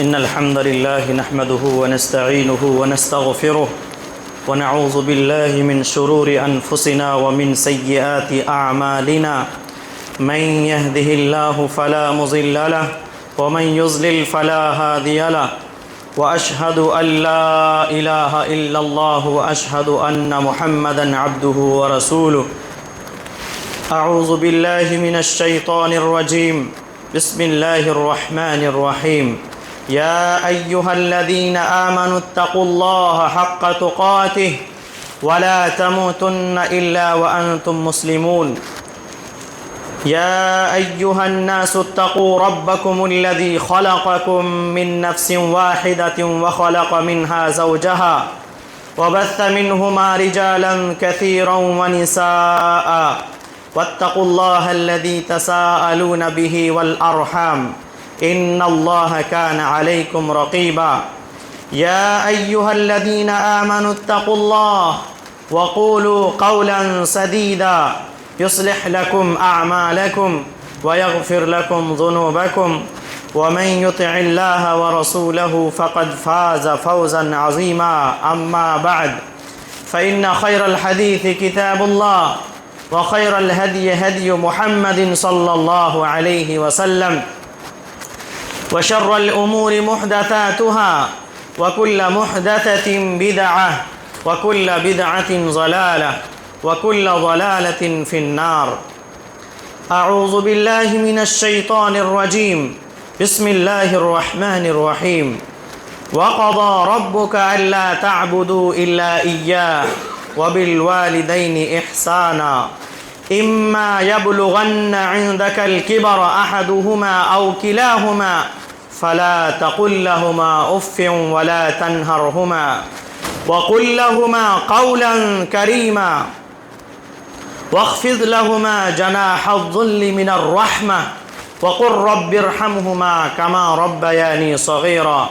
إن الحمد لله نحمده ونستعينه ونستغفره ونعوذ بالله من شرور أنفسنا ومن سيئات أعمالنا من يهده الله فلا مضل له ومن يضلل فلا هادي له وأشهد أن لا إله إلا الله وأشهد أن محمدًا عبده ورسوله. أعوذ بالله من الشيطان الرجيم. بسم الله الرحمن الرحيم. يا أيها الذين آمنوا اتقوا الله حق تقاته ولا تموتن إلا وأنتم مسلمون. يا أيها الناس اتقوا ربكم الذي خلقكم من نفس واحدة وخلق منها زوجها وبث منهما رجالا كثيرا ونساء واتقوا الله الذي تساءلون به والأرحام إن الله كان عليكم رقيبا. يا أيها الذين آمنوا اتقوا الله وقولوا قولا سديدا يصلح لكم أعمالكم ويغفر لكم ذنوبكم ومن يطع الله ورسوله فقد فاز فوزا عظيما. أما بعد فإن خير الحديث كتاب الله وخير الهدي هدي محمد صلى الله عليه وسلم وشر الأمور محدثاتها وكل محدثة بدعة وكل بدعة ضلالة وكل ضلالة في النار. أعوذ بالله من الشيطان الرجيم. بسم الله الرحمن الرحيم. وقضى ربك ألا تعبدوا إلا إياه وبالوالدين إحسانا إما يبلغن عندك الكبر أحدهما أو كلاهما فلا تقل لهما أف ولا تنهرهما وقل لهما قولا كريما واخفض لهما جناح الذل من الرحمة وقل رب ارحمهما كما ربياني صغيرا.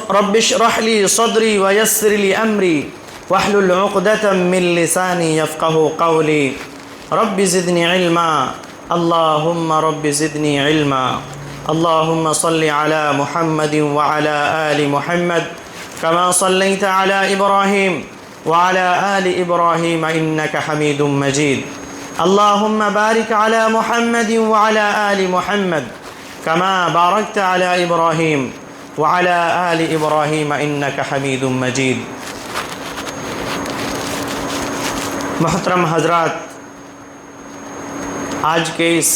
رب اشرح لي صدري ويسر لي أمري واحلل عقدة من لساني يفقه قولي. رب زدني علما. اللهم رب زدني علما. اللهم صل على محمد وعلى آل محمد كما صليت على إبراهيم وعلى آل إبراهيم إنك حميد مجيد. اللهم بارك على محمد وعلى آل محمد كما باركت على إبراهيم وعلى آل إبراهيم إنك حميد مجيد. محترم حضرات، آج کے اس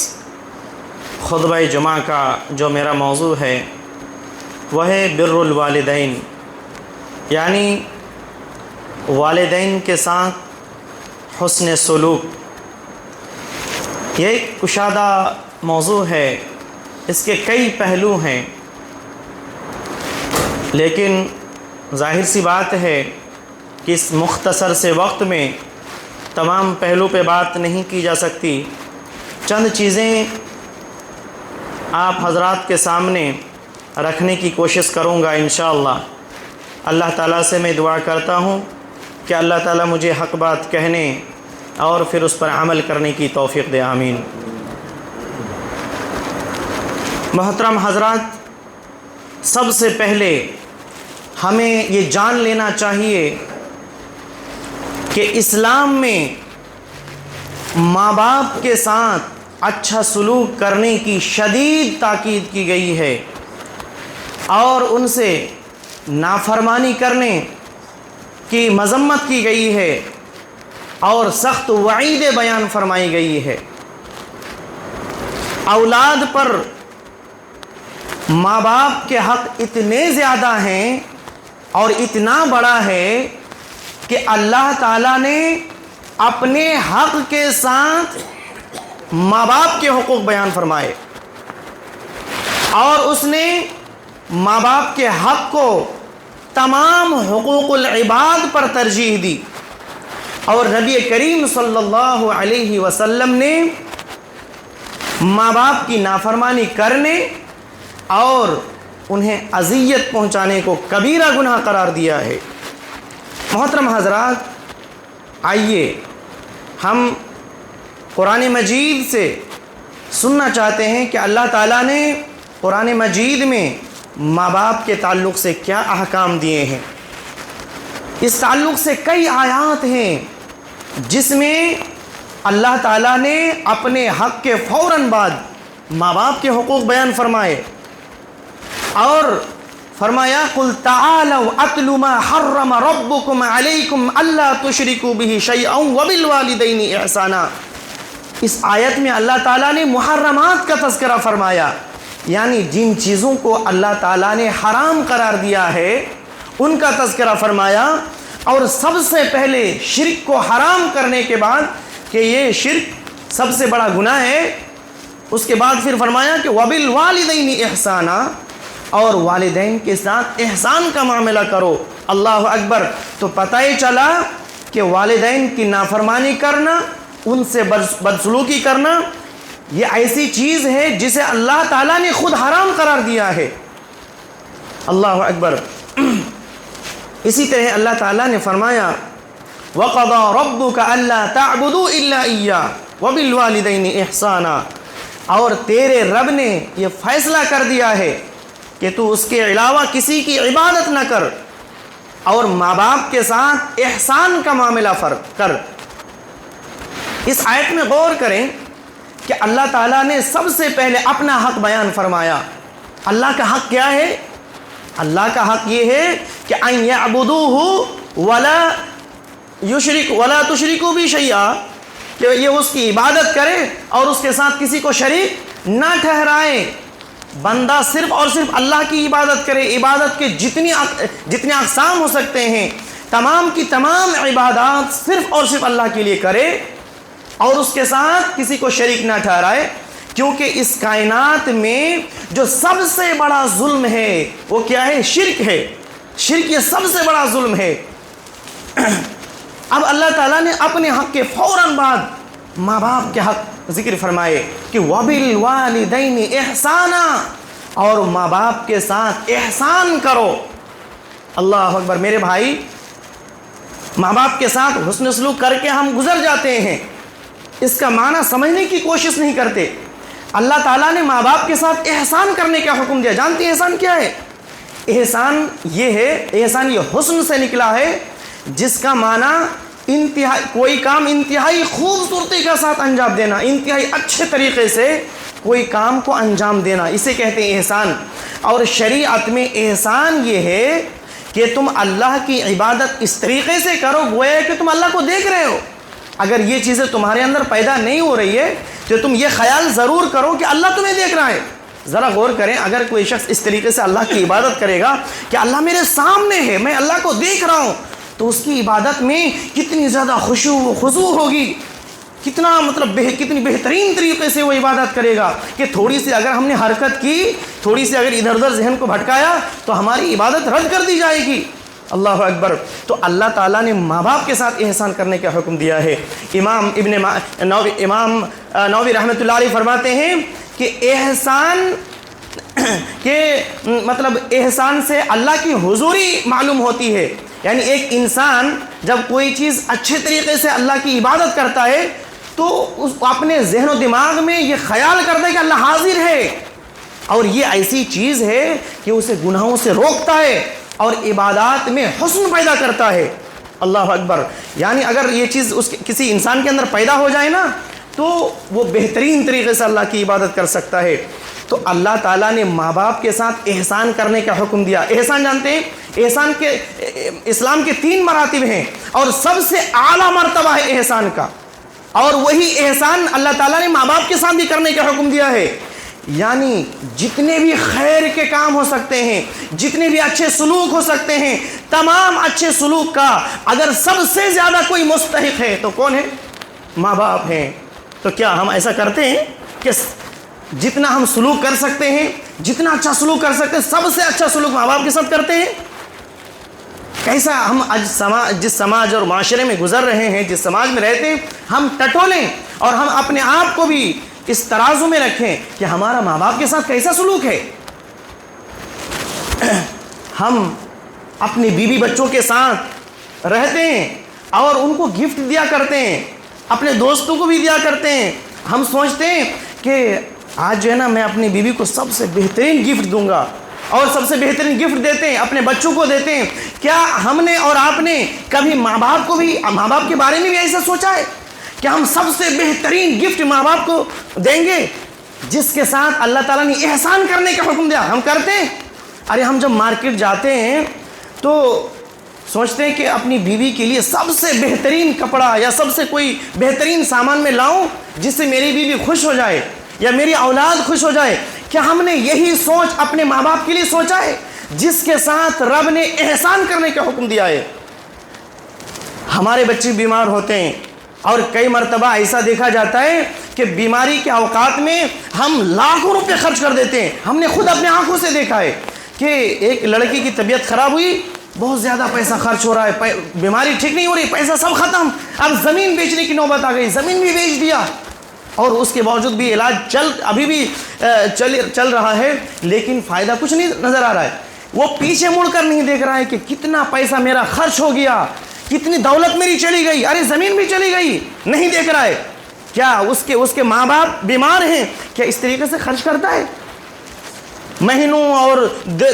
خطبہ جمعہ کا جو میرا موضوع ہے وہ ہے بر الوالدین، یعنی والدین کے ساتھ حسن سلوک. یہ ایک کشادہ موضوع ہے، اس کے کئی پہلو ہیں، لیکن ظاہر سی بات ہے کہ اس مختصر سے وقت میں تمام پہلو پہ بات نہیں کی جا سکتی. چند چیزیں آپ حضرات کے سامنے رکھنے کی کوشش کروں گا انشاءاللہ. اللہ تعالیٰ سے میں دعا کرتا ہوں کہ اللہ تعالیٰ مجھے حق بات کہنے اور پھر اس پر عمل کرنے کی توفیق دے. آمین. محترم حضرات، سب سے پہلے ہمیں یہ جان لینا چاہیے کہ اسلام میں ماں باپ کے ساتھ اچھا سلوک کرنے کی شدید تاکید کی گئی ہے اور ان سے نافرمانی کرنے کی مذمت کی گئی ہے اور سخت وعیدیں بیان فرمائی گئی ہے. اولاد پر ماں باپ کے حق اتنے زیادہ ہیں اور اتنا بڑا ہے کہ اللہ تعالیٰ نے اپنے حق کے ساتھ ماں باپ کے حقوق بیان فرمائے اور اس نے ماں باپ کے حق کو تمام حقوق العباد پر ترجیح دی. اور نبی کریم صلی اللہ علیہ وسلم نے ماں باپ کی نافرمانی کرنے اور انہیں اذیت پہنچانے کو کبیرہ گناہ قرار دیا ہے. محترم حضرات، آئیے ہم قرآن مجید سے سننا چاہتے ہیں کہ اللہ تعالیٰ نے قرآن مجید میں ماں باپ کے تعلق سے کیا احکام دیے ہیں۔ اس تعلق سے کئی آیات ہیں جس میں اللہ تعالیٰ نے اپنے حق کے فوراً بعد ماں باپ کے حقوق بیان فرمائے اور فرمایا قُلْ تَعَالَوْا أَتْلُ مَا حَرَّمَ رَبُّكُمْ عَلَيْكُمْ أَلَّا تُشْرِكُوا بِهِ شَيْئًا وَبِالْوَالِدَيْنِ إِحْسَانًا۔ اس آیت میں اللہ تعالیٰ نے محرمات کا تذکرہ فرمایا، یعنی جن چیزوں کو اللہ تعالیٰ نے حرام قرار دیا ہے ان کا تذکرہ فرمایا، اور سب سے پہلے شرک کو حرام کرنے کے بعد کہ یہ شرک سب سے بڑا گناہ ہے، اس کے بعد پھر فرمایا کہ وَبِالْوَالِدَيْنِ إِحْسَانًا، اور والدین کے ساتھ احسان کا معاملہ کرو۔ اللہ اکبر۔ تو پتہ ہی چلا کہ والدین کی نافرمانی کرنا، ان سے بدسلوکی کرنا، یہ ایسی چیز ہے جسے اللہ تعالیٰ نے خود حرام قرار دیا ہے۔ اللہ اکبر۔ اسی طرح اللہ تعالیٰ نے فرمایا وَقَضَى رَبُّكَ أَلَّا تَعْبُدُوا إِلَّا إِيَّاهُ وَبِالْوَالِدَيْنِ إِحْسَانًا، اور تیرے رب نے یہ فیصلہ کر دیا ہے کہ تو اس کے علاوہ کسی کی عبادت نہ کر، اور ماں باپ کے ساتھ احسان کا معاملہ کر۔ اس آیت میں غور کریں کہ اللہ تعالیٰ نے سب سے پہلے اپنا حق بیان فرمایا۔ اللہ کا حق کیا ہے؟ اللہ کا حق یہ ہے کہ ان یعبدوہ ولا تشرکوا بہ شیئا، کہ یہ اس کی عبادت کرے اور اس کے ساتھ کسی کو شریک نہ ٹھہرائے۔ بندہ صرف اور صرف اللہ کی عبادت کرے، عبادت کے جتنے اقسام ہو سکتے ہیں تمام کی تمام عبادات صرف اور صرف اللہ کے لیے کرے اور اس کے ساتھ کسی کو شریک نہ ٹھہرائے، کیونکہ اس کائنات میں جو سب سے بڑا ظلم ہے وہ کیا ہے؟ شرک ہے۔ شرک یہ سب سے بڑا ظلم ہے۔ اب اللہ تعالیٰ نے اپنے حق کے فوراً بعد ماں باپ کے حق ذکر فرمائے کہ وَبِالْوَالِدَيْنِ إِحْسَانًا، اور ماں باپ کے ساتھ احسان کرو۔ اللہ اکبر۔ میرے بھائی، ماں باپ کے ساتھ حسن سلوک کر کے ہم گزر جاتے ہیں، اس کا معنی سمجھنے کی کوشش نہیں کرتے۔ اللہ تعالیٰ نے ماں باپ کے ساتھ احسان کرنے کا حکم دیا۔ جانتے ہیں احسان کیا ہے؟ احسان یہ ہے، احسان یہ حسن سے نکلا ہے، جس کا معنی کوئی کام انتہائی خوبصورتی کے ساتھ انجام دینا، انتہائی اچھے طریقے سے کوئی کام کو انجام دینا، اسے کہتے ہیں احسان۔ اور شریعت میں احسان یہ ہے کہ تم اللہ کی عبادت اس طریقے سے کرو گویا کہ تم اللہ کو دیکھ رہے ہو۔ اگر یہ چیزیں تمہارے اندر پیدا نہیں ہو رہی ہے تو تم یہ خیال ضرور کرو کہ اللہ تمہیں دیکھ رہا ہے۔ ذرا غور کریں، اگر کوئی شخص اس طریقے سے اللہ کی عبادت کرے گا کہ اللہ میرے سامنے ہے، میں اللہ کو دیکھ رہا ہوں، تو اس کی عبادت میں کتنی زیادہ خشوع و خضوع ہوگی، کتنی بہترین طریقے سے وہ عبادت کرے گا کہ تھوڑی سی اگر ہم نے حرکت کی، تھوڑی سی اگر ادھر ادھر ذہن کو بھٹکایا تو ہماری عبادت رد کر دی جائے گی۔ اللہ اکبر۔ تو اللہ تعالیٰ نے ماں باپ کے ساتھ احسان کرنے کا حکم دیا ہے۔ امام نووی رحمۃ اللہ علیہ فرماتے ہیں کہ احسان احسان سے اللہ کی حضوری معلوم ہوتی ہے، یعنی ایک انسان جب کوئی چیز اچھے طریقے سے اللہ کی عبادت کرتا ہے تو اس اپنے ذہن و دماغ میں یہ خیال کرتا ہے کہ اللہ حاضر ہے، اور یہ ایسی چیز ہے کہ اسے گناہوں سے روکتا ہے اور عبادات میں حسن پیدا کرتا ہے۔ اللہ اکبر۔ یعنی اگر یہ چیز کسی انسان کے اندر پیدا ہو جائے نا تو وہ بہترین طریقے سے اللہ کی عبادت کر سکتا ہے۔ تو اللہ تعالیٰ نے ماں باپ کے ساتھ احسان کرنے کا حکم دیا۔ احسان جانتے ہیں؟ احسان کے اسلام کے 3 مراتب ہیں اور سب سے اعلیٰ مرتبہ ہے احسان کا، اور وہی احسان اللہ تعالیٰ نے ماں باپ کے ساتھ بھی کرنے کا حکم دیا ہے۔ یعنی جتنے بھی خیر کے کام ہو سکتے ہیں، جتنے بھی اچھے سلوک ہو سکتے ہیں، تمام اچھے سلوک کا اگر سب سے زیادہ کوئی مستحق ہے تو کون ہے؟ ماں باپ ہیں۔ تو کیا ہم ایسا کرتے ہیں کہ جتنا ہم سلوک کر سکتے ہیں، جتنا اچھا سلوک کر سکتے ہیں، سب سے اچھا سلوک ماں باپ کے ساتھ کرتے ہیں؟ کیسا ہم جس سماج اور معاشرے میں گزر رہے ہیں، جس سماج میں رہتے ہیں، ہم ٹٹولیں اور ہم اپنے آپ کو بھی اس ترازو میں رکھیں کہ ہمارا ماں باپ کے ساتھ کیسا سلوک ہے۔ ہم اپنے بیوی بچوں کے ساتھ رہتے ہیں اور ان کو گفٹ دیا کرتے ہیں، اپنے دوستوں کو بھی دیا کرتے ہیں۔ ہم سوچتے ہیں کہ آج جو ہے نا میں اپنی بیوی کو سب سے بہترین گفٹ دوں گا، اور سب سے بہترین گفٹ دیتے ہیں اپنے بچوں کو دیتے ہیں. کیا ہم نے اور آپ نے کبھی ماں باپ کے بارے میں بھی ایسا سوچا ہے کہ ہم سب سے بہترین گفٹ ماں باپ کو دیں گے جس کے ساتھ اللہ تعالیٰ نے احسان کرنے کا حکم دیا؟ ہم کرتے ہیں. ارے ہم جب مارکیٹ جاتے ہیں تو سوچتے ہیں کہ اپنی بیوی کے لیے سب سے بہترین کپڑا یا سب سے کوئی بہترین سامان میں لاؤں جس سے میری بیوی خوش ہو جائے یا میری اولاد خوش ہو جائے. کیا ہم نے یہی سوچ اپنے ماں باپ کے لیے سوچا ہے جس کے ساتھ رب نے احسان کرنے کا حکم دیا ہے؟ ہمارے بچے بیمار ہوتے ہیں اور کئی مرتبہ ایسا دیکھا جاتا ہے کہ بیماری کے اوقات میں ہم لاکھوں روپے خرچ کر دیتے ہیں. ہم نے خود اپنے آنکھوں سے دیکھا ہے کہ ایک لڑکی کی طبیعت خراب ہوئی, بہت زیادہ پیسہ خرچ ہو رہا ہے, بیماری ٹھیک نہیں ہو رہی, پیسہ سب ختم, اب زمین بیچنے کی نوبت آ گئی, زمین بھی بیچ دیا, اور اس کے باوجود بھی علاج ابھی بھی چل رہا ہے, لیکن فائدہ کچھ نہیں نظر آ رہا ہے. وہ پیچھے مڑ کر نہیں دیکھ رہا ہے کہ کتنا پیسہ میرا خرچ ہو گیا, کتنی دولت میری چلی گئی, ارے زمین بھی چلی گئی, نہیں دیکھ رہا ہے. کیا اس کے ماں باپ بیمار ہیں؟ کیا اس طریقے سے خرچ کرتا ہے؟ مہینوں اور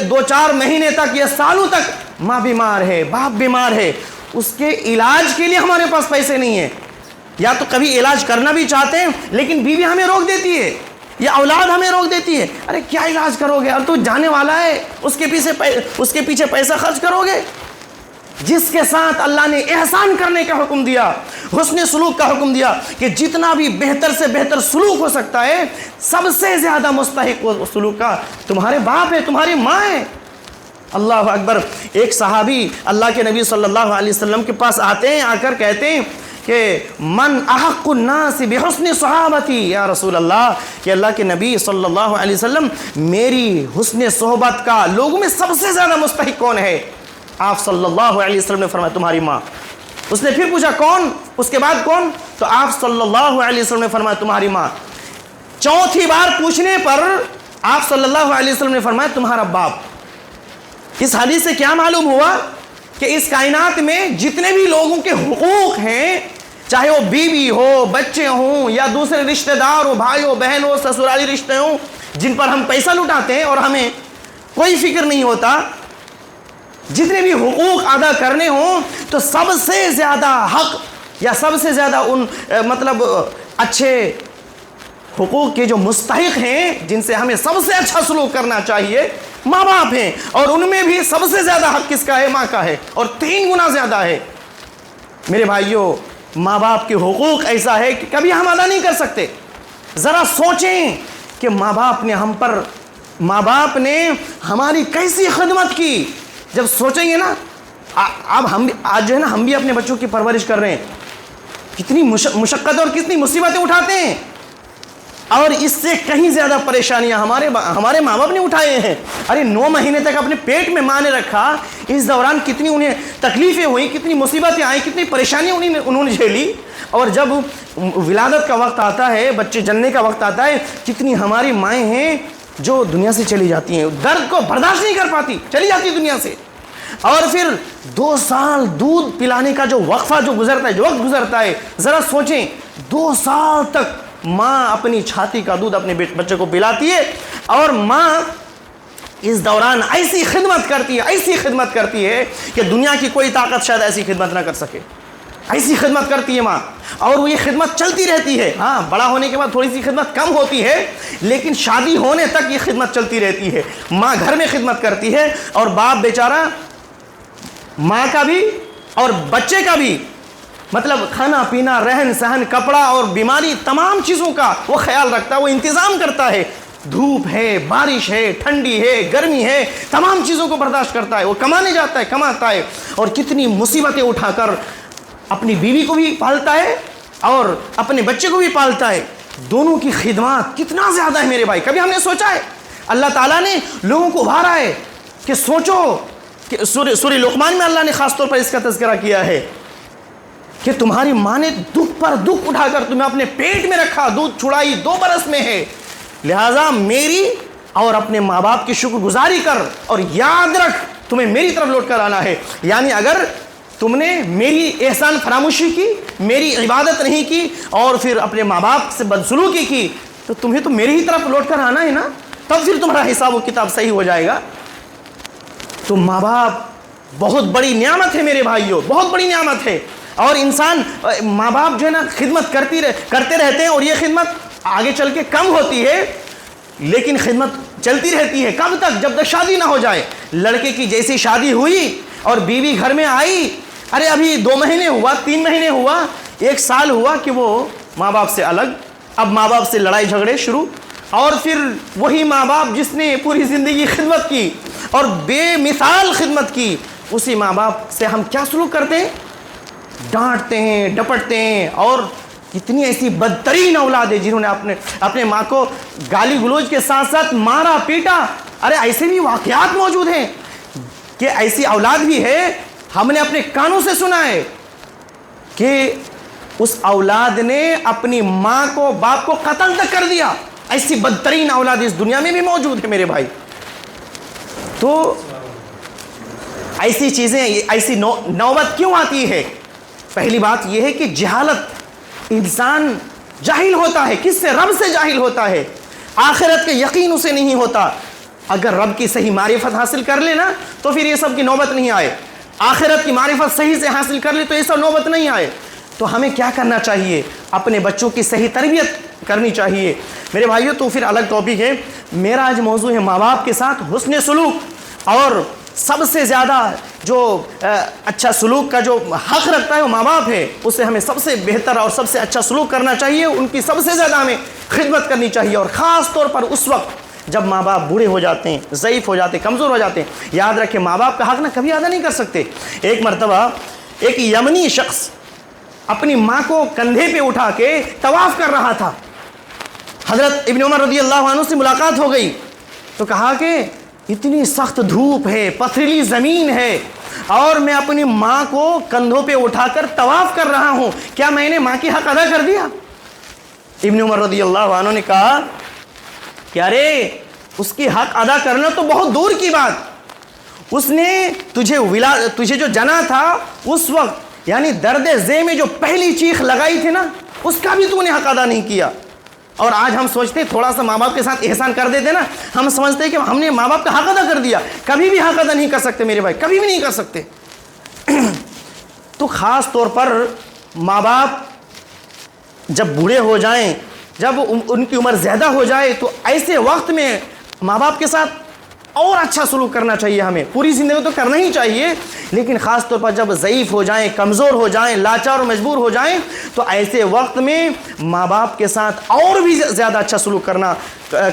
2-4 مہینے تک یا سالوں تک ماں بیمار ہے, باپ بیمار ہے, اس کے علاج کے لیے ہمارے پاس پیسے نہیں ہیں, یا تو کبھی علاج کرنا بھی چاہتے ہیں لیکن بیوی ہمیں روک دیتی ہے یا اولاد ہمیں روک دیتی ہے. ارے کیا علاج کرو گے, اب تو جانے والا ہے, اس کے پیچھے پیسہ خرچ کرو گے؟ جس کے ساتھ اللہ نے احسان کرنے کا حکم دیا, حسن سلوک کا حکم دیا کہ جتنا بھی بہتر سے بہتر سلوک ہو سکتا ہے, سب سے زیادہ مستحق سلوک کا تمہارے باپ ہے, تمہاری ماں ہے. اللہ اکبر. ایک صحابی اللہ کے نبی صلی اللہ علیہ وسلم کے پاس آتے ہیں, آ کر کہتے ہیں کہ من احق الناس بحسن صحابتی, یا رسول اللہ, کہ اللہ کے نبی صلی اللہ علیہ وسلم میری حسن صحبت کا لوگوں میں سب سے زیادہ مستحق کون ہے؟ آپ صلی اللہ علیہ وسلم نے فرمایا تمہاری ماں. اس نے پھر پوچھا کون, اس کے بعد کون؟ تو آپ صلی اللہ علیہ وسلم نے فرمایا تمہاری ماں. چوتھی بار پوچھنے پر آپ صلی اللہ علیہ وسلم نے فرمایا تمہارا باپ. اس حدیث سے کیا معلوم ہوا کہ اس کائنات میں جتنے بھی لوگوں کے حقوق ہیں, چاہے وہ بیوی ہو, بچے ہوں, یا دوسرے رشتہ دار ہو, بھائی ہو, بہن ہو, سسرالی رشتے ہوں, جن پر ہم پیسہ لٹاتے ہیں اور ہمیں کوئی فکر نہیں ہوتا, جتنے بھی حقوق ادا کرنے ہوں تو سب سے زیادہ حق یا سب سے زیادہ ان اچھے حقوق کے جو مستحق ہیں, جن سے ہمیں سب سے اچھا سلوک کرنا چاہیے, ماں باپ ہیں. اور ان میں بھی سب سے زیادہ حق کس کا ہے؟ ماں کا ہے, اور 3 گنا زیادہ ہے. میرے بھائیوں, ماں باپ کے حقوق ایسا ہے کہ کبھی ہم ادا نہیں کر سکتے. ذرا سوچیں کہ ماں باپ نے ہماری کیسی خدمت کی. جب سوچیں گے نا, اب آج جو ہے نا, ہم بھی اپنے بچوں کی پرورش کر رہے ہیں, کتنی مشقت اور کتنی مصیبتیں اٹھاتے ہیں, اور اس سے کہیں زیادہ پریشانیاں ہمارے ماں باپ نے اٹھائے ہیں. ارے 9 مہینے تک اپنے پیٹ میں ماں نے رکھا, اس دوران کتنی انہیں تکلیفیں ہوئیں, کتنی مصیبتیں آئیں, کتنی پریشانیاں انہوں نے جھیلی. اور جب ولادت کا وقت آتا ہے, بچے جننے کا وقت آتا ہے, کتنی ہماری مائیں ہیں جو دنیا سے چلی جاتی ہیں, درد کو برداشت نہیں کر پاتی, چلی جاتی دنیا سے. اور پھر 2 سال دودھ پلانے کا جو وقفہ جو وقت گزرتا ہے, ذرا سوچیں, 2 سال تک ماں اپنی چھاتی کا دودھ اپنے بچے کو پلاتی ہے, اور ماں اس دوران ایسی خدمت کرتی ہے کہ دنیا کی کوئی طاقت شاید ایسی خدمت نہ کر سکے. ایسی خدمت کرتی ہے ماں, اور وہ یہ خدمت چلتی رہتی ہے. ہاں, بڑا ہونے کے بعد تھوڑی سی خدمت کم ہوتی ہے, لیکن شادی ہونے تک یہ خدمت چلتی رہتی ہے. ماں گھر میں خدمت کرتی ہے, اور باپ بیچارہ ماں کا بھی اور بچے کا بھی کھانا پینا, رہن سہن, کپڑا اور بیماری, تمام چیزوں کا وہ خیال رکھتا ہے, وہ انتظام کرتا ہے. دھوپ ہے, بارش ہے, ٹھنڈی ہے, گرمی ہے, تمام چیزوں کو برداشت کرتا ہے. وہ کمانے جاتا ہے, کماتا ہے, اور کتنی مصیبتیں اٹھا کر اپنی بیوی کو بھی پالتا ہے اور اپنے بچے کو بھی پالتا ہے. دونوں کی خدمات کتنا زیادہ ہے میرے بھائی. کبھی ہم نے سوچا ہے؟ اللہ تعالیٰ نے لوگوں کو ابھارا ہے کہ سوچو, کہ سورہ لقمان میں اللہ نے خاص طور پر اس کا تذکرہ کیا ہے کہ تمہاری ماں نے دکھ پر دکھ اٹھا کر تمہیں اپنے پیٹ میں رکھا, دودھ چھڑائی 2 برس میں ہے, لہٰذا میری اور اپنے ماں باپ کی شکر گزاری کر, اور یاد رکھ تمہیں میری طرف لوٹ کر آنا ہے. یعنی اگر تم نے میری احسان فراموشی کی, میری عبادت نہیں کی, اور پھر اپنے ماں باپ سے بدسلوکی کی, تو تمہیں تو میری ہی طرف لوٹ کر آنا ہے نا, تب پھر تمہارا حساب و کتاب صحیح ہو جائے گا. تو ماں باپ بہت بڑی نعمت ہے میرے بھائیوں، بہت بڑی نعمت ہے. اور انسان ماں باپ جو ہے نا خدمت کرتے رہتے ہیں، اور یہ خدمت آگے چل کے کم ہوتی ہے لیکن خدمت چلتی رہتی ہے. کب تک؟ جب تک شادی نہ ہو جائے. لڑکے کی جیسی شادی ہوئی اور بیوی گھر میں آئی، ارے ابھی 2 مہینے ہوا، 3 مہینے ہوا، 1 سال ہوا کہ وہ ماں باپ سے الگ. اب ماں باپ سے لڑائی جھگڑے شروع. اور پھر وہی ماں باپ جس نے پوری زندگی خدمت کی اور بے مثال خدمت کی، اسی ماں باپ سے ہم کیا سلوک کرتے ہیں؟ ڈانٹتے ہیں، ڈپٹتے ہیں. اور کتنی ایسی بدترین اولاد ہے جنہوں نے اپنے ماں کو گالی گلوچ کے ساتھ ساتھ مارا پیٹا. ارے ایسے بھی واقعات موجود ہیں کہ ایسی اولاد بھی ہے، ہم نے اپنے کانوں سے سنا ہے کہ اس اولاد نے اپنی ماں کو، باپ کو قتل تک کر دیا. ایسی بدترین اولاد اس دنیا میں بھی موجود ہے میرے بھائی. تو ایسی چیزیں، ایسی نوبت کیوں آتی ہے؟ پہلی بات یہ ہے کہ جہالت، انسان جاہل ہوتا ہے. کس سے؟ رب سے جاہل ہوتا ہے. آخرت کے یقین اسے نہیں ہوتا. اگر رب کی صحیح معرفت حاصل کر لے نا تو پھر یہ سب کی نوبت نہیں آئے. آخرت کی معرفت صحیح سے حاصل کر لے تو یہ سب نوبت نہیں آئے. تو ہمیں کیا کرنا چاہیے؟ اپنے بچوں کی صحیح تربیت کرنی چاہیے میرے بھائیوں. تو پھر الگ ٹاپک ہے. میرا آج موضوع ہے ماں باپ کے ساتھ حسن سلوک. اور سب سے زیادہ جو اچھا سلوک کا جو حق رکھتا ہے وہ ماں باپ ہے. اس سے ہمیں سب سے بہتر اور سب سے اچھا سلوک کرنا چاہیے. ان کی سب سے زیادہ ہمیں خدمت کرنی چاہیے. اور خاص طور پر اس وقت جب ماں باپ بوڑھے ہو جاتے ہیں، ضعیف ہو جاتے ہیں، کمزور ہو جاتے ہیں. یاد رکھیں ماں باپ کا حق نہ کبھی ادا نہیں کر سکتے. ایک مرتبہ ایک یمنی شخص اپنی ماں کو کندھے پہ اٹھا کے طواف کر رہا تھا. حضرت ابن عمر رضی اللہ عنہ سے ملاقات ہو گئی تو کہا کہ اتنی سخت دھوپ ہے، پتھریلی زمین ہے، اور میں اپنی ماں کو کندھوں پہ اٹھا کر طواف کر رہا ہوں، کیا میں نے ماں کی حق ادا کر دیا؟ ابن عمر رضی اللہ عنہ نے کہا کہ ارے اس کی حق ادا کرنا تو بہت دور کی بات. اس نے تجھے جو جنا تھا اس وقت، یعنی درد ذہ میں جو پہلی چیخ لگائی تھی نا، اس کا بھی تو نے حق ادا نہیں کیا. اور آج ہم سوچتے ہیں تھوڑا سا ماں باپ کے ساتھ احسان کر دیتے نا، ہم سمجھتے ہیں کہ ہم نے ماں باپ کا حق ادا کر دیا. کبھی بھی حق ادا نہیں کر سکتے میرے بھائی، کبھی بھی نہیں کر سکتے. تو خاص طور پر ماں باپ جب بوڑھے ہو جائیں، جب ان کی عمر زیادہ ہو جائے، تو ایسے وقت میں ماں باپ کے ساتھ اور اچھا سلوک کرنا چاہیے. ہمیں پوری زندگی تو کرنا ہی چاہیے، لیکن خاص طور پر جب ضعیف ہو جائیں، کمزور ہو جائیں، لاچار و مجبور ہو جائیں، تو ایسے وقت میں ماں باپ کے ساتھ اور بھی زیادہ اچھا سلوک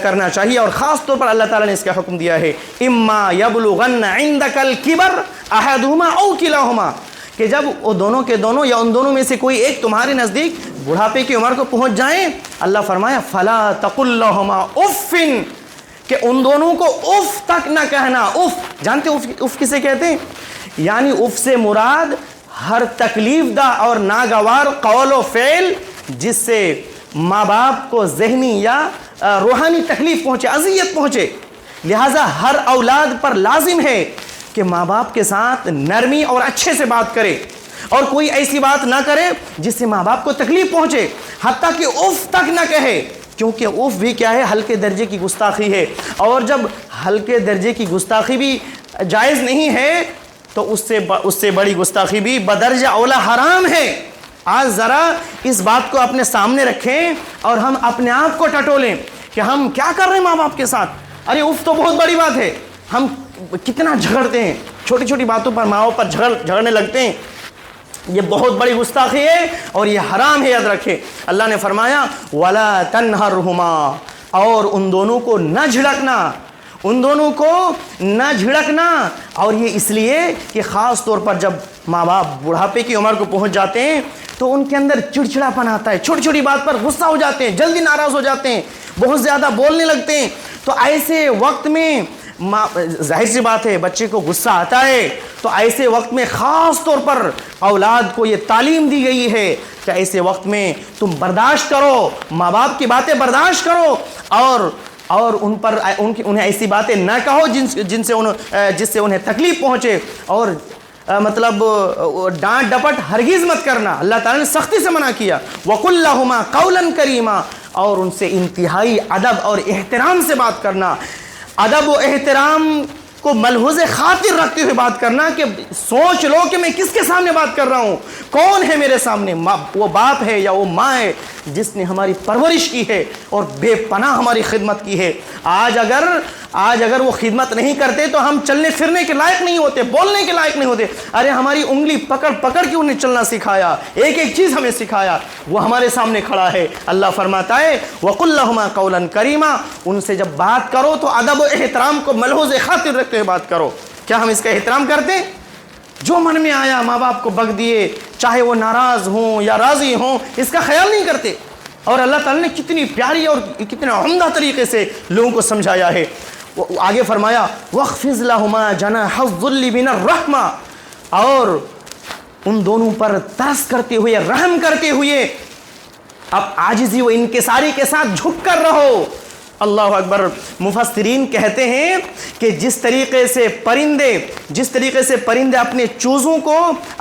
کرنا چاہیے. اور خاص طور پر اللہ تعالیٰ نے اس کا حکم دیا ہے، اما یبلغن عندک الکبر احدہما او کلاہما، کہ جب وہ دونوں کے دونوں یا ان دونوں میں سے کوئی ایک تمہارے نزدیک بڑھاپے کی عمر کو پہنچ جائیں، اللہ فرمایا فلا تقل لہما اف، کہ ان دونوں کو اف تک نہ کہنا. اف جانتے اف کسے کہتے ہیں؟ یعنی اف سے مراد ہر تکلیف دہ اور ناگوار قول و فعل جس سے ماں باپ کو ذہنی یا روحانی تکلیف پہنچے، اذیت پہنچے. لہٰذا ہر اولاد پر لازم ہے کہ ماں باپ کے ساتھ نرمی اور اچھے سے بات کرے، اور کوئی ایسی بات نہ کرے جس سے ماں باپ کو تکلیف پہنچے، حتیٰ کہ اف تک نہ کہے، کیونکہ اف بھی کیا ہے؟ ہلکے درجے کی گستاخی ہے. اور جب ہلکے درجے کی گستاخی بھی جائز نہیں ہے تو اس سے بڑی گستاخی بھی بدرجہ اولا حرام ہے. آج ذرا اس بات کو اپنے سامنے رکھیں اور ہم اپنے آپ کو ٹٹولیں کہ ہم کیا کر رہے ہیں ماں باپ کے ساتھ. ارے اف تو بہت بڑی بات ہے. ہم کتنا جھگڑتے ہیں، چھوٹی چھوٹی باتوں پر ماں باپ پر جھگڑنے لگتے ہیں. یہ بہت بڑی گستاخی ہے اور یہ حرام ہے، یاد رکھیں. اللہ نے فرمایا وَلَا تَنْهَرْهُمَا، اور ان دونوں کو نہ جھڑکنا، ان دونوں کو نہ جھڑکنا. اور یہ اس لیے کہ خاص طور پر جب ماں باپ بڑھاپے کی عمر کو پہنچ جاتے ہیں تو ان کے اندر چڑچڑاپن آتا ہے، چھوٹی چھوٹی بات پر غصہ ہو جاتے ہیں، جلدی ناراض ہو جاتے ہیں، بہت زیادہ بولنے لگتے ہیں. تو ایسے وقت میں ظاہر سی بات ہے بچے کو غصہ آتا ہے، تو ایسے وقت میں خاص طور پر اولاد کو یہ تعلیم دی گئی ہے کہ ایسے وقت میں تم برداشت کرو، ماں باپ کی باتیں برداشت کرو، اور ان پر انہیں ایسی باتیں نہ کہو جس سے انہیں تکلیف پہنچے. اور مطلب ڈانٹ ڈپٹ ہرگز مت کرنا، اللہ تعالیٰ نے سختی سے منع کیا. وَقُلْ لَهُمَا قَوْلًا كَرِيمًا، اور ان سے انتہائی ادب اور احترام سے بات کرنا. ادب و احترام کو ملحوظ خاطر رکھتے ہوئے بات کرنا کہ سوچ لو کہ میں کس کے سامنے بات کر رہا ہوں، کون ہے میرے سامنے، وہ باپ ہے یا وہ ماں ہے جس نے ہماری پرورش کی ہے اور بے پناہ ہماری خدمت کی ہے۔ آج اگر وہ خدمت نہیں کرتے تو ہم چلنے پھرنے کے لائق نہیں ہوتے، بولنے کے لائق نہیں ہوتے۔ ارے ہماری انگلی پکڑ پکڑ کے انہیں چلنا سکھایا، ایک ایک چیز ہمیں سکھایا، وہ ہمارے سامنے کھڑا ہے۔ اللہ فرماتا ہے وَقُلْ لَهُمَا قَوْلًا كَرِيمًا، ان سے جب بات کرو تو ادب و احترام کو ملحوظ خاطر رکھتے ہوئے بات کرو۔ کیا ہم اس کا احترام کرتے ہیں؟ جو من میں آیا ماں باپ کو بک دیے، چاہے وہ ناراض ہوں یا راضی ہوں، اس کا خیال نہیں کرتے۔ اور اللہ تعالیٰ نے کتنی پیاری اور کتنے عمدہ طریقے سے لوگوں کو سمجھایا ہے۔ آگے فرمایا وَاخْفِضْ لَهُمَا جَنَاحَ الذُّلِّ مِنَ الرَّحْمَةِ، اور ان دونوں پر ترس کرتے ہوئے، رحم کرتے ہوئے اب عاجزی و انکساری کے ساتھ جھک کر رہو۔ اللہ اکبر۔ مفسرین کہتے ہیں کہ جس طریقے سے پرندے اپنے چوزوں کو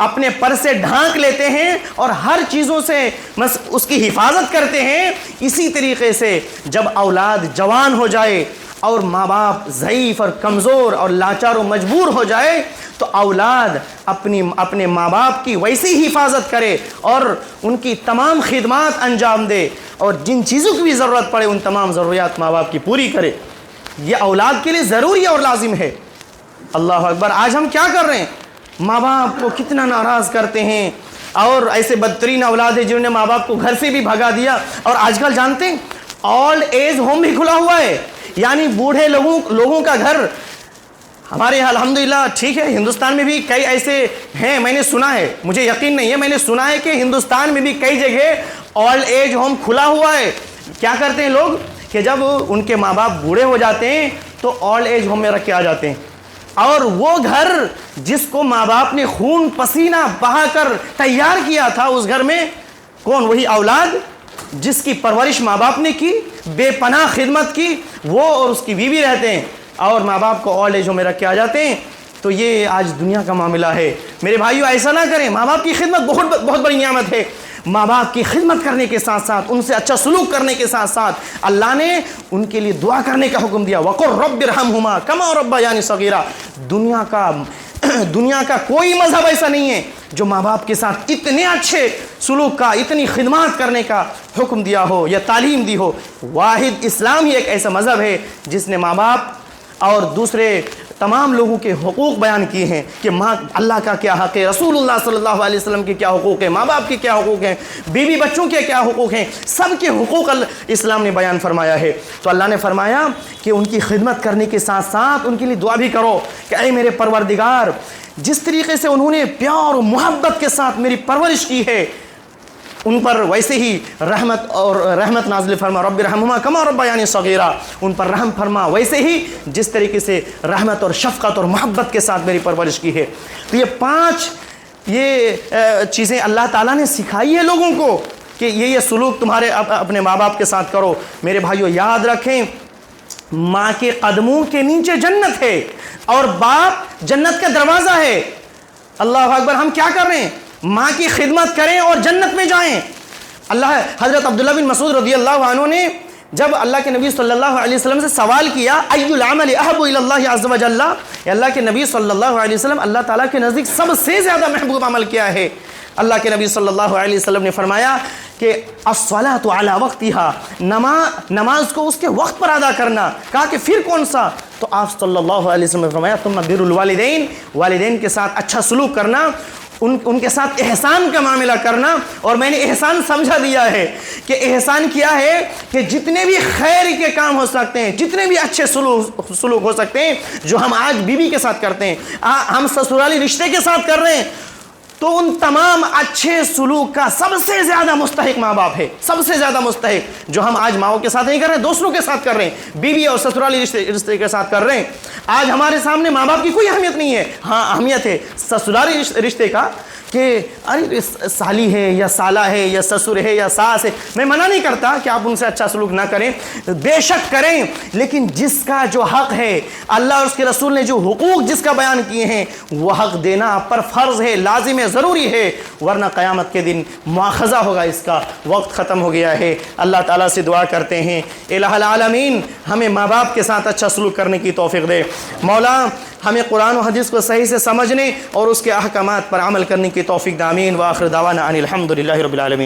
اپنے پر سے ڈھانک لیتے ہیں اور ہر چیزوں سے اس کی حفاظت کرتے ہیں، اسی طریقے سے جب اولاد جوان ہو جائے اور ماں باپ ضعیف اور کمزور اور لاچار و مجبور ہو جائے تو اولاد اپنے ماں باپ کی ویسی ہی حفاظت کرے اور ان کی تمام خدمات انجام دے، اور جن چیزوں کی بھی ضرورت پڑے ان تمام ضروریات ماں باپ کی پوری کرے۔ یہ اولاد کے لیے ضروری اور لازم ہے۔ اللہ اکبر۔ آج ہم کیا کر رہے ہیں؟ ماں باپ کو کتنا ناراض کرتے ہیں، اور ایسے بدترین اولاد ہے جنہوں نے ماں باپ کو گھر سے بھی بھگا دیا۔ اور آج کل جانتے ہیں اولڈ ایج ہوم بھی کھلا ہوا ہے، یعنی بوڑھے لوگوں کا گھر۔ ہمارے یہاں الحمدللہ ٹھیک ہے، ہندوستان میں بھی کئی ایسے ہیں، میں نے سنا ہے، مجھے یقین نہیں ہے، میں نے سنا ہے کہ ہندوستان میں بھی کئی جگہ اولڈ ایج ہوم کھلا ہوا ہے۔ کیا کرتے ہیں لوگ کہ جب ان کے ماں باپ بوڑھے ہو جاتے ہیں تو اولڈ ایج ہوم میں رکھ کے آ جاتے ہیں، اور وہ گھر جس کو ماں باپ نے خون پسینہ بہا کر تیار کیا تھا، اس گھر میں کون؟ وہی اولاد جس کی پرورش ماں باپ نے کی، بے پناہ خدمت کی، وہ اور اس کی بیوی رہتے ہیں، اور ماں باپ کو اولڈ ایج ہوم میں رکھ کے آ جاتے ہیں۔ تو یہ آج دنیا کا معاملہ ہے۔ میرے بھائیو ایسا نہ کریں، ماں باپ کی خدمت بہت بڑی نعمت ہے۔ ماں باپ کی خدمت کرنے کے ساتھ ساتھ، ان سے اچھا سلوک کرنے کے ساتھ ساتھ اللہ نے ان کے لیے دعا کرنے کا حکم دیا۔ وَقُلْ رَبِّ ارْحَمْهُمَا كَمَا رَبَّيَانِي صَغِيرًا۔ دنیا کا کوئی مذہب ایسا نہیں ہے جو ماں باپ کے ساتھ اتنے اچھے سلوک کا، اتنی خدمات کرنے کا حکم دیا ہو یا تعلیم دی ہو۔ واحد اسلام ہی ایک ایسا مذہب ہے جس نے ماں باپ اور دوسرے تمام لوگوں کے حقوق بیان کیے ہیں کہ ماں اللہ کا کیا حق ہے، رسول اللہ صلی اللہ علیہ وسلم کے کیا حقوق ہیں، ماں باپ کے کیا حقوق ہیں، بیوی بچوں کے کیا حقوق ہیں، سب کے حقوق اسلام نے بیان فرمایا ہے۔ تو اللہ نے فرمایا کہ ان کی خدمت کرنے کے ساتھ ساتھ ان کے لیے دعا بھی کرو کہ اے میرے پروردگار، جس طریقے سے انہوں نے پیار و محبت کے ساتھ میری پرورش کی ہے، ان پر ویسے ہی رحمت نازل فرما۔ رب ارحمہما کما ربیانی صغیرا، ان پر رحم فرما ویسے ہی جس طریقے سے رحمت اور شفقت اور محبت کے ساتھ میری پرورش کی ہے۔ تو یہ 5 چیزیں اللہ تعالیٰ نے سکھائی ہے لوگوں کو کہ یہ سلوک تمہارے اپنے ماں باپ کے ساتھ کرو۔ میرے بھائیو یاد رکھیں، ماں کے قدموں کے نیچے جنت ہے اور باپ جنت کا دروازہ ہے۔ اللہ اکبر۔ ہم کیا کر رہے ہیں؟ ماں کی خدمت کریں اور جنت میں جائیں۔ حضرت عبداللہ بن مسعود رضی اللہ عنہ نے جب اللہ کے نبی صلی اللہ علیہ وسلم سے سوال کیا ای العمل احب الی اللہ عز وجل، اللہ کے نبی صلی اللہ علیہ وسلم اللہ تعالیٰ کے نزدیک سب سے زیادہ محبوب عمل کیا ہے؟ اللہ کے نبی صلی اللہ علیہ وسلم نے فرمایا کہ الصلاۃ علی وقتہا، نماز کو اس کے وقت پر ادا کرنا۔ کہا کہ پھر کون سا؟ تو آپ صلی اللہ علیہ وسلم نے فرمایا ثم بر الوالدین، والدین کے ساتھ اچھا سلوک کرنا، ان کے ساتھ احسان کا معاملہ کرنا۔ اور میں نے احسان سمجھا دیا ہے کہ احسان کیا ہے کہ جتنے بھی خیر کے کام ہو سکتے ہیں، جتنے بھی اچھے سلوک ہو سکتے ہیں جو ہم آج بیوی کے ساتھ کرتے ہیں، ہم سسرالی رشتے کے ساتھ کر رہے ہیں، تو ان تمام اچھے سلوک کا سب سے زیادہ مستحق ماں باپ ہے، سب سے زیادہ مستحق۔ جو ہم آج ماؤں کے ساتھ نہیں کر رہے ہیں، دوسروں کے ساتھ کر رہے ہیں، بیوی اور سسرالی رشتے کے ساتھ کر رہے ہیں۔ آج ہمارے سامنے ماں باپ کی کوئی اہمیت نہیں ہے۔ ہاں اہمیت ہے سسرالی رشتے کا کہ ارے سالی ہے یا سالہ ہے یا سسر ہے یا ساس ہے۔ میں منع نہیں کرتا کہ آپ ان سے اچھا سلوک نہ کریں، بے شک کریں، لیکن جس کا جو حق ہے، اللہ اور اس کے رسول نے جو حقوق جس کا بیان کیے ہیں، وہ حق دینا آپ پر فرض ہے، لازم ہے، ضروری ہے، ورنہ قیامت کے دن مواخذہ ہوگا، اس کا وقت ختم ہو گیا ہے۔ اللہ تعالیٰ سے دعا کرتے ہیں الہ العالمین ہمیں ماں باپ کے ساتھ اچھا سلوک کرنے کی توفیق دے۔ مولا ہمیں قرآن و حدیث کو صحیح سے سمجھنے اور اس کے احکامات پر عمل کرنے کی توفیق دے۔ آمین۔ وآخر دعوانا ان الحمد للہ رب العالمین۔